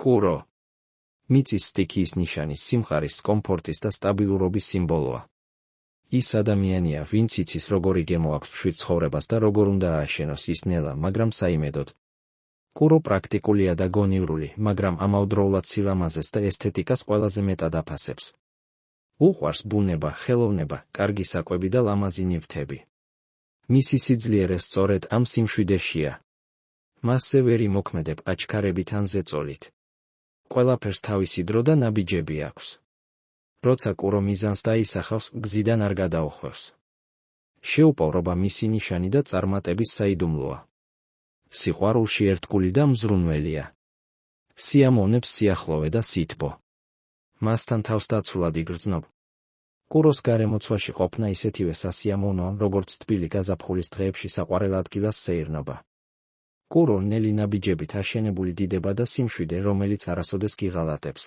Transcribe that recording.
კურო. მიწის სტიქიის ნიშანი სიმხარის, კომფორტის და სტაბილურობის სიმბოლოა. ის ადამიანია, ვინც იცის როგორ იგემოაქვს მშვიდ ცხოვრებას და როგორ უნდა ააშენოს ის ნელა, მაგრამ საიმედოდ. კურო პრაქტიკულია და გონივრული, მაგრამ ამავდროულად სილამაზეს და ესთეტიკას ყველაზე მეტად აფასებს. უყვარს ბუნება, ხელოვნება, კარგი საკვები და ლამაზი ნივთები. მისი სიძლიერე სწორედ ამ სიმშვიდეშია. მასზე ვერ იმოქმედებ აჩქარებით ან ზეწოლით. ყველაფერს თავისი დრო და ნაბიჯები აქვს. როცა კურო მიზანს დაისახავს, გზიდან არ გადაუხვევს. შეუპოვრობა მისი ნიშანი და წარმატების საიდუმლოა. სიყვარულში ერთგული და მზრუნველია. სიამოვნებს სიახლოვე და სითბო. მასთან თავს დაცულად იგრძნობ. კუროს გარემოცვაში ყოფნა ისეთივე სასიამოვნოა, როგორც თბილი გაზაფხულის დღეებში საყვარელ ადგილას სეირნობა. კურო ნელი ნაბიჯებით აშენებული დიდება და სიმშვიდე, რომელიც არასოდეს გიღალატებს.